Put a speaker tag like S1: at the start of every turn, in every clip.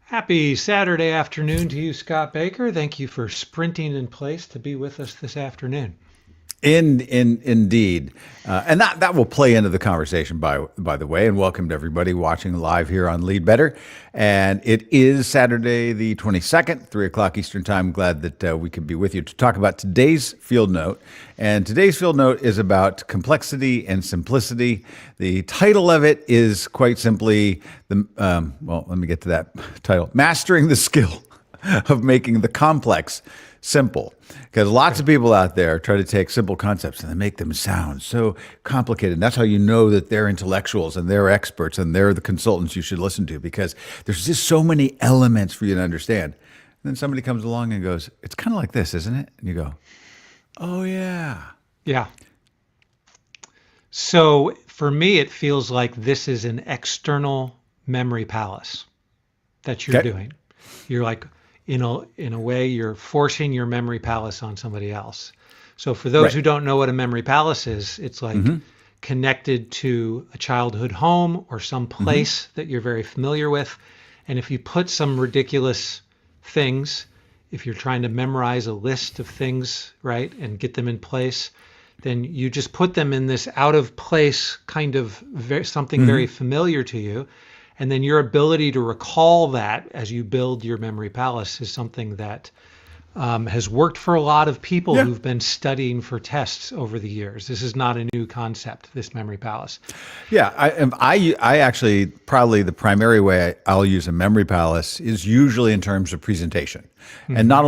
S1: Happy Saturday afternoon to you, Scott Baker. Thank you for sprinting in place to be with us this afternoon.
S2: Indeed, and that will play into the conversation by the way. And welcome to everybody watching live here on Lead Better. And it is Saturday the 22nd, 3 o'clock Eastern Time. Glad that we could be with you to talk about today's field note. And today's field note is about complexity and simplicity. The title of it is quite simply let me get to that title: Mastering the Skill of Making the Complex Simple. Because lots of people out there try to take simple concepts and they make them sound so complicated. And that's how you know that they're intellectuals and they're experts and they're the consultants you should listen to, because there's just so many elements for you to understand. And then somebody comes along and goes, "It's kind of like this, isn't it?" And you go, "Oh, yeah."
S1: Yeah. So for me, it feels like this is an external memory palace that you're
S2: Okay.
S1: doing. You're like, in a way, you're forcing your memory palace on somebody else. So for those
S2: Right.
S1: who don't know what a memory palace is, it's like connected to a childhood home or some place that you're very familiar with. And if you put some ridiculous things, if you're trying to memorize a list of things, right, and get them in place, then you just put them in this out of place kind of something very familiar to you. And then your ability to recall that as you build your memory palace is something that has worked for a lot of people
S2: Yeah.
S1: who've been studying for tests over the years. This is not a new concept, this memory palace.
S2: Yeah, I actually probably the primary way I'll use a memory palace is usually in terms of presentation, and not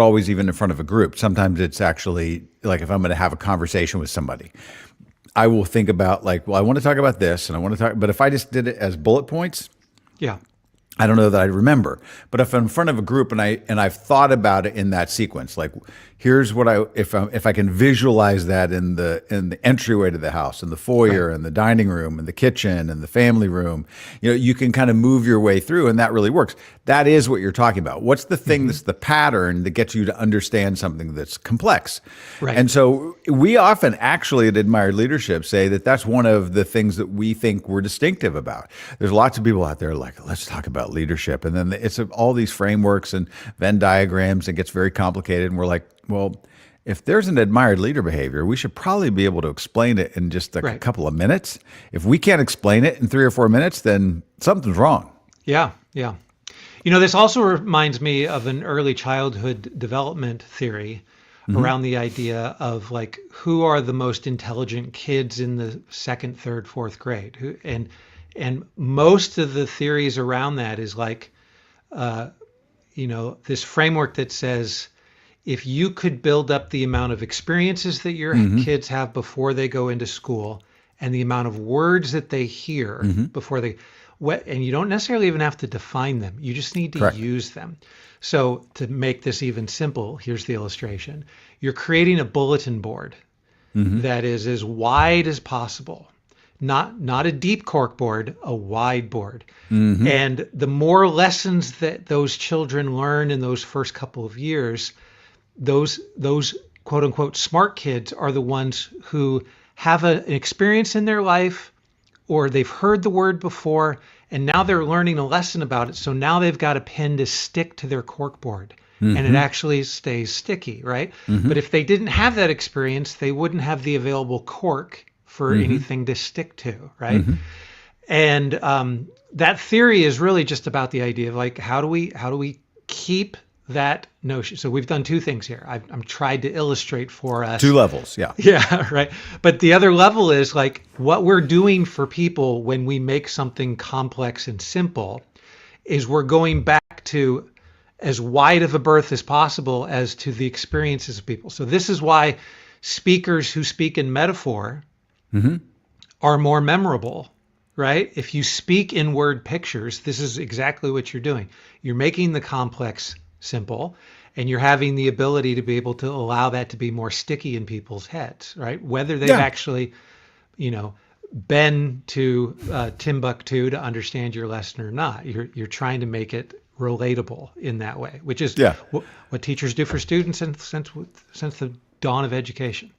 S2: always even in front of a group. Sometimes it's actually like if I'm going to have a conversation with somebody, I will think about like, well, I want to talk about this, and I want to talk, but if I just did it as bullet points,
S1: Yeah.
S2: I don't know that I remember. But if I'm in front of a group and I've thought about it in that sequence, like here's what if I can visualize that in the entryway to the house, in the foyer, and the dining room, and the kitchen, and the family room, you can kind of move your way through, and that really works. That is what you're talking about. What's the thing that's the pattern that gets you to understand something that's complex?
S1: Right.
S2: And so we often actually at Admired Leadership say that that's one of the things that we think we're distinctive about. There's lots of people out there like, let's talk about leadership. And then it's all these frameworks and Venn diagrams. It gets very complicated. And we're like, well, if there's an admired leader behavior, we should probably be able to explain it in just like a
S1: Right.
S2: couple of minutes. If we can't explain it in 3 or 4 minutes, then something's wrong.
S1: Yeah. Yeah. This also reminds me of an early childhood development theory around the idea of like who are the most intelligent kids in the second, third, fourth grade. And most of the theories around that is like, this framework that says if you could build up the amount of experiences that your kids have before they go into school and the amount of words that they hear before and you don't necessarily even have to define them. You just need to
S2: Correct.
S1: use them. So to make this even simple, here's the illustration. You're creating a bulletin board that is as wide as possible. Not a deep cork board, a wide board. And the more lessons that those children learn in those first couple of years, those quote unquote smart kids are the ones who have an experience in their life, or they've heard the word before and now they're learning a lesson about it. So now they've got a pen to stick to their cork board and it actually stays sticky, right? But if they didn't have that experience, they wouldn't have the available cork for anything to stick to, right? And that theory is really just about the idea of like, how do we keep that notion? So we've done two things here. I'm tried to illustrate for us.
S2: Two levels, yeah.
S1: Yeah, right. But the other level is like what we're doing for people when we make something complex and simple is we're going back to as wide of a berth as possible as to the experiences of people. So this is why speakers who speak in metaphor are more memorable, right? If you speak in word pictures, this is exactly what you're doing. You're making the complex simple, and you're having the ability to be able to allow that to be more sticky in people's heads, right? Whether they've actually, been to Timbuktu to understand your lesson or not, you're trying to make it relatable in that way, which is what teachers do for students since the dawn of education.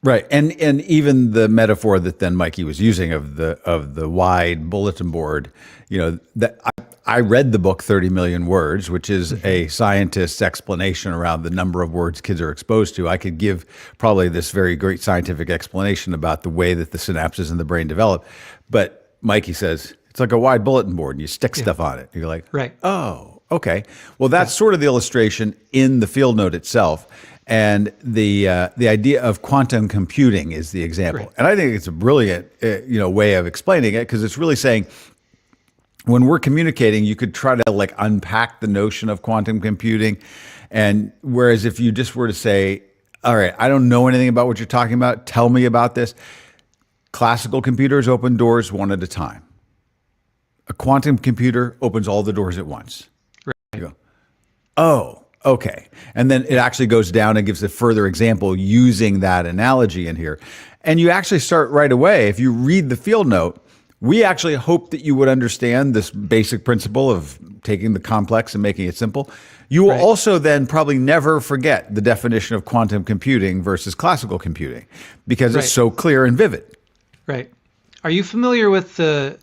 S2: Right, and even the metaphor that then Mikey was using of the wide bulletin board, that I read the book 30 Million Words, which is a scientist's explanation around the number of words kids are exposed to. I could give probably this very great scientific explanation about the way that the synapses in the brain develop. But Mikey says, it's like a wide bulletin board and you stick stuff on it. You're like,
S1: right.
S2: Oh, okay. Well, that's sort of the illustration in the field note itself. And the idea of quantum computing is the example.
S1: Right.
S2: And I think it's a brilliant way of explaining it, because it's really saying, when we're communicating, you could try to like unpack the notion of quantum computing. And whereas if you just were to say, all right, I don't know anything about what you're talking about, tell me about this. Classical computers open doors one at a time. A quantum computer opens all the doors at once.
S1: Right.
S2: You go, oh, okay. And then it actually goes down and gives a further example using that analogy in here. And you actually start right away. If you read the field note, we actually hope that you would understand this basic principle of taking the complex and making it simple. You will also then probably never forget the definition of quantum computing versus classical computing, because it's so clear and vivid.
S1: Right. Are you familiar with the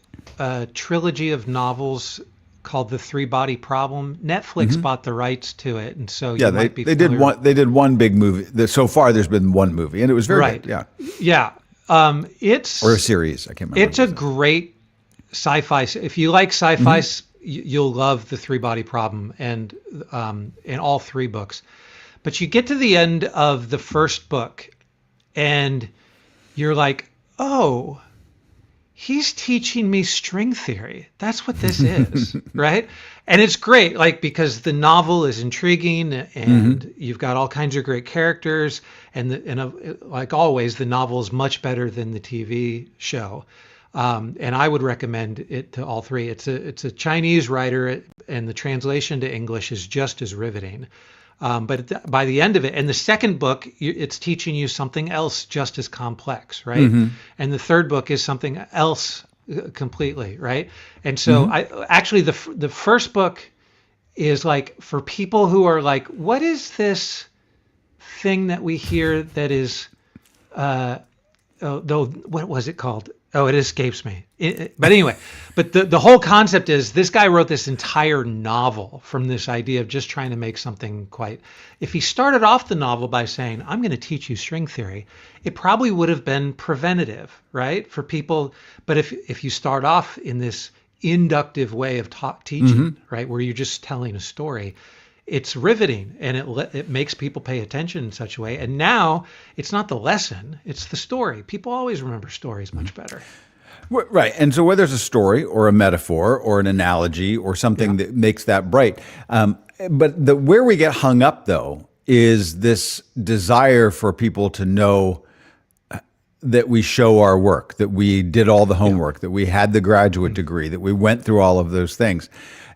S1: trilogy of novels called The Three-Body Problem? Netflix bought the rights to it, and so you might be familiar.
S2: They did one big movie. So far, there's been one movie, and it was very good. Yeah.
S1: Yeah. It's
S2: or a series. I can't remember.
S1: It's a great sci-fi. If you like sci-fi, you'll love The Three-Body Problem and in all three books. But you get to the end of the first book, and you're like, oh, he's teaching me string theory. That's what this is, right? And it's great, like, because the novel is intriguing, and you've got all kinds of great characters, and like always, the novel is much better than the TV show. And I would recommend it to all three. It's a Chinese writer, and the translation to English is just as riveting. But by the end of it, and the second book, it's teaching you something else just as complex, right? And the third book is something else completely, right? And so the first book is like for people who are like, what is this thing that we hear that is, what was it called? Oh, it escapes me. But anyway, but the whole concept is this guy wrote this entire novel from this idea of just trying to make something quite. If he started off the novel by saying, I'm going to teach you string theory, it probably would have been preventative, right? For people. But if you start off in this inductive way of teaching, right, where you're just telling a story, it's riveting, and it makes people pay attention in such a way. And now it's not the lesson, it's the story. People always remember stories much better.
S2: Right. And so whether it's a story or a metaphor or an analogy or something that makes that bright. But where we get hung up, though, is this desire for people to know that we show our work, that we did all the homework, that we had the graduate degree, that we went through all of those things.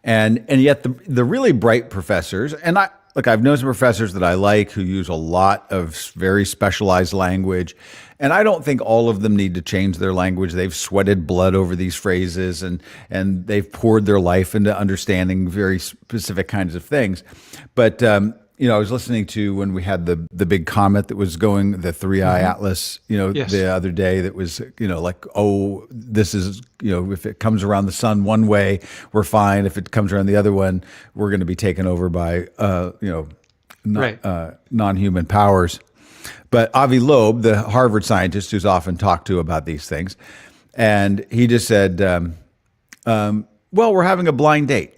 S2: And yet the really bright professors, and I've known some professors that I like who use a lot of very specialized language, and I don't think all of them need to change their language. They've sweated blood over these phrases, and they've poured their life into understanding very specific kinds of things. But I was listening to when we had the big comet that was going, the 3I Atlas, the other day, that was, like, oh, this is, if it comes around the sun one way, we're fine. If it comes around the other one, we're going to be taken over by, non-human powers. But Avi Loeb, the Harvard scientist who's often talked to about these things, and he just said, well, we're having a blind date.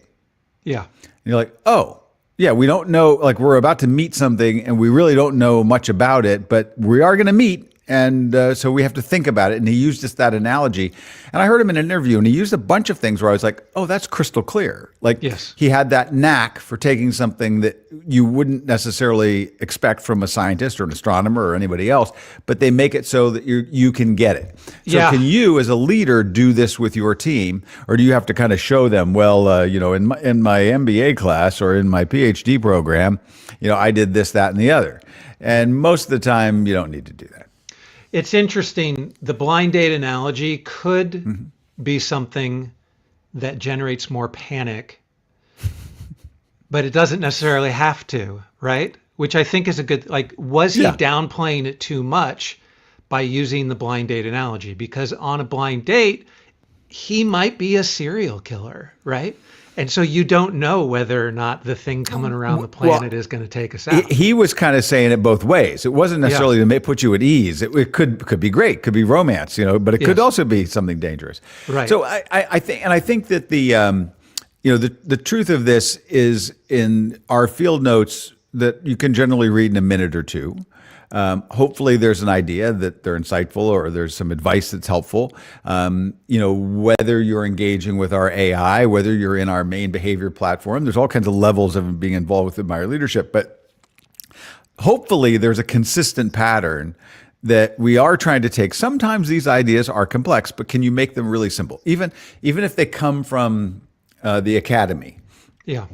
S1: Yeah.
S2: And you're like, oh. Yeah, we don't know, like we're about to meet something and we really don't know much about it, but we are going to meet. And so we have to think about it. And he used just that analogy. And I heard him in an interview, and he used a bunch of things where I was like, oh, that's crystal clear. Like, he had that knack for taking something that you wouldn't necessarily expect from a scientist or an astronomer or anybody else, but they make it so that you can get it. So can you, as a leader, do this with your team? Or do you have to kind of show them, well, in my MBA class or in my PhD program, I did this, that, and the other. And most of the time, you don't need to do that.
S1: It's interesting. The blind date analogy could be something that generates more panic, but it doesn't necessarily have to, right? Which I think is a good, like, was he downplaying it too much by using the blind date analogy? Because on a blind date, he might be a serial killer, right? And so you don't know whether or not the thing coming around the planet is going to take us out.
S2: He was kind of saying it both ways. It wasn't necessarily to put you at ease. It could be great, could be romance, but it could also be something dangerous.
S1: Right.
S2: So I think that the truth of this is in our field notes that you can generally read in a minute or two. Hopefully there's an idea that they're insightful or there's some advice that's helpful. Whether you're engaging with our AI, whether you're in our main behavior platform, there's all kinds of levels of being involved with Admire Leadership. But hopefully there's a consistent pattern that we are trying to take. Sometimes these ideas are complex, but can you make them really simple? Even if they come from the academy.
S1: Yeah.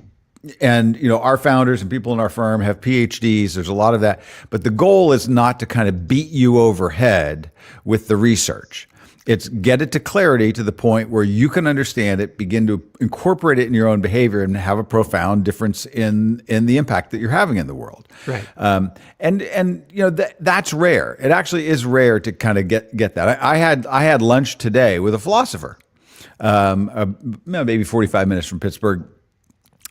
S2: And, our founders and people in our firm have PhDs. There's a lot of that. But the goal is not to kind of beat you overhead with the research. It's get it to clarity to the point where you can understand it, begin to incorporate it in your own behavior and have a profound difference in the impact that you're having in the world.
S1: Right.
S2: That's rare. It actually is rare to kind of get that. I had lunch today with a philosopher, maybe 45 minutes from Pittsburgh.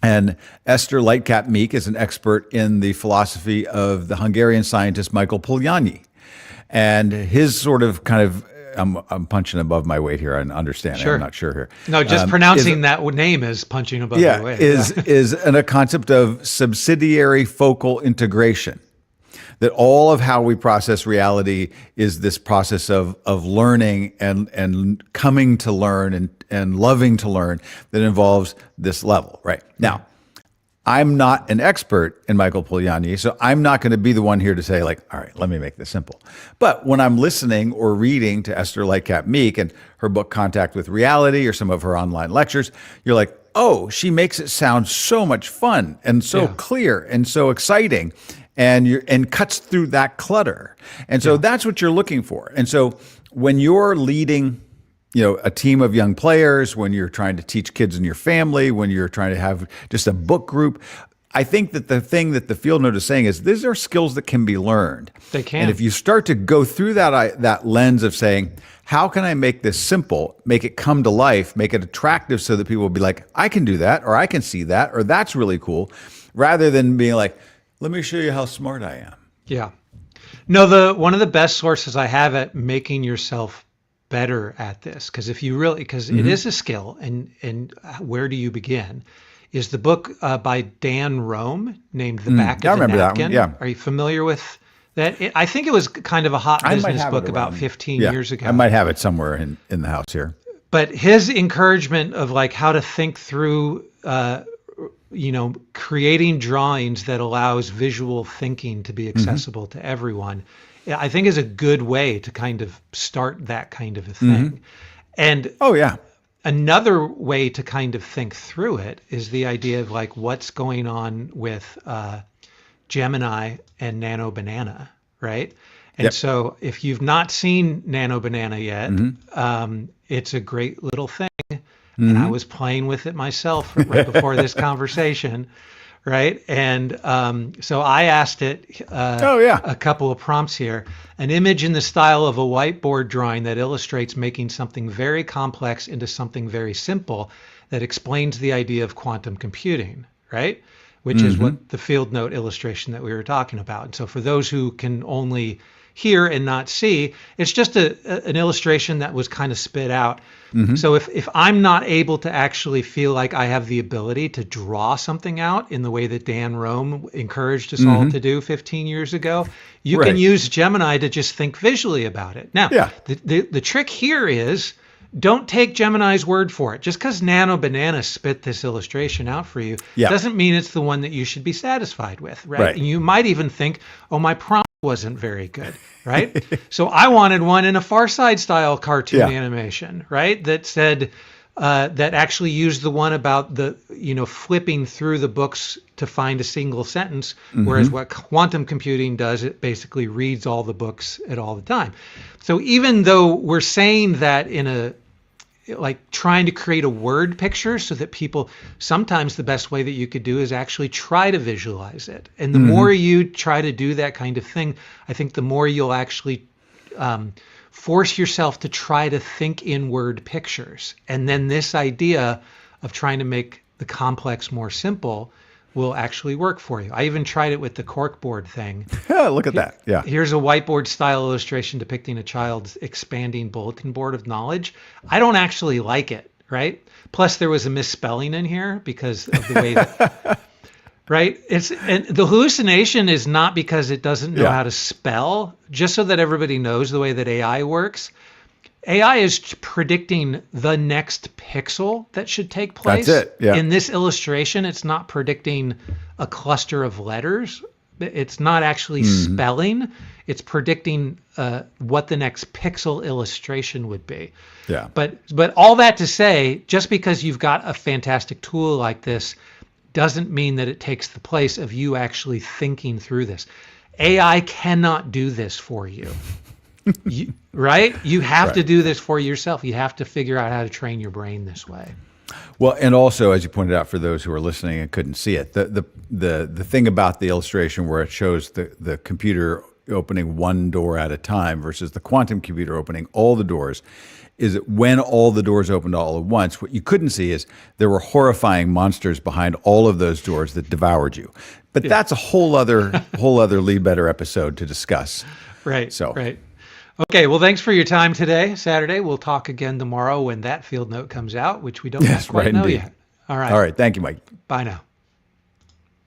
S2: And Esther Lightcap Meek is an expert in the philosophy of the Hungarian scientist Michael Polanyi. And his sort of kind of, I'm punching above my weight here, I understand.
S1: Sure.
S2: I'm not sure here.
S1: No, just pronouncing that name is punching above your weight.
S2: Is a concept of subsidiary focal integration. That all of how we process reality is this process of learning and coming to learn and loving to learn that involves this level, right? Now, I'm not an expert in Michael Polanyi, so I'm not going to be the one here to say all right, let me make this simple. But when I'm listening or reading to Esther Lightcap Meek and her book Contact with Reality or some of her online lectures, you're like, oh, she makes it sound so much fun and so clear and so exciting. And cuts through that clutter. And so that's what you're looking for. And so when you're leading, a team of young players, when you're trying to teach kids in your family, when you're trying to have just a book group, I think that the thing that the field note is saying is these are skills that can be learned.
S1: They can.
S2: And if you start to go through that lens of saying, how can I make this simple, make it come to life, make it attractive so that people will be like, I can do that, or I can see that, or that's really cool, rather than being like, let me show you how smart I am.
S1: Yeah. No, one of the best sources I have at making yourself better at this, because if you really, because it is a skill, and where do you begin, is the book by Dan Rome named The Back of the Napkin.
S2: That one. Yeah.
S1: Are you familiar with that? I think it was kind of a hot business book about 15 years ago.
S2: I might have it somewhere in the house here.
S1: But his encouragement of how to think through creating drawings that allows visual thinking to be accessible to everyone, I think is a good way to kind of start that kind of a thing. And another way to kind of think through it is the idea of what's going on with Gemini and Nano Banana, right? And so if you've not seen Nano Banana yet, it's a great little thing. And I was playing with it myself right before this conversation, right? And so I asked it a couple of prompts here. An image in the style of a whiteboard drawing that illustrates making something very complex into something very simple that explains the idea of quantum computing, right? Which is what the field note illustration that we were talking about. And so for those who can only hear and not see, it's just an illustration that was kind of spit out. So if I'm not able to actually feel like I have the ability to draw something out in the way that Dan Rome encouraged us all to do 15 years ago, you can use Gemini to just think visually about it. Now, the trick here is don't take Gemini's word for it. Just because Nano Banana spit this illustration out for you doesn't mean it's the one that you should be satisfied with, right? And you might even think, oh, my prompt wasn't very good, right? So I wanted one in a Far Side style cartoon animation, right? That said, that actually used the one about the, flipping through the books to find a single sentence, whereas what quantum computing does, it basically reads all the books at all the time. So even though we're saying that in trying to create a word picture so that people, sometimes the best way that you could do is actually try to visualize it. And the more you try to do that kind of thing, I think the more you'll actually force yourself to try to think in word pictures. And then this idea of trying to make the complex more simple will actually work for you. I even tried it with the corkboard thing.
S2: Look at that. Yeah.
S1: Here's a whiteboard style illustration depicting a child's expanding bulletin board of knowledge. I don't actually like it, right? Plus there was a misspelling in here because of the way that, right? And the hallucination is not because it doesn't know how to spell, just so that everybody knows the way that AI works. AI is predicting the next pixel that should take place.
S2: That's it. Yeah.
S1: In this illustration, it's not predicting a cluster of letters. It's not actually spelling. It's predicting what the next pixel illustration would be.
S2: Yeah.
S1: But all that to say, just because you've got a fantastic tool like this doesn't mean that it takes the place of you actually thinking through this. AI cannot do this for you. Right? You have to do this for yourself. You have to figure out how to train your brain this way.
S2: Well, and also, as you pointed out, for those who are listening and couldn't see it, the thing about the illustration where it shows the computer opening one door at a time versus the quantum computer opening all the doors is that when all the doors opened all at once, what you couldn't see is there were horrifying monsters behind all of those doors that devoured you. But that's a whole other Lead Better episode to discuss.
S1: Right.
S2: So.
S1: Right. Okay, well, thanks for your time today, Saturday. We'll talk again tomorrow when that field note comes out, which we don't quite know yet. All right.
S2: All right. Thank you, Mike.
S1: Bye now.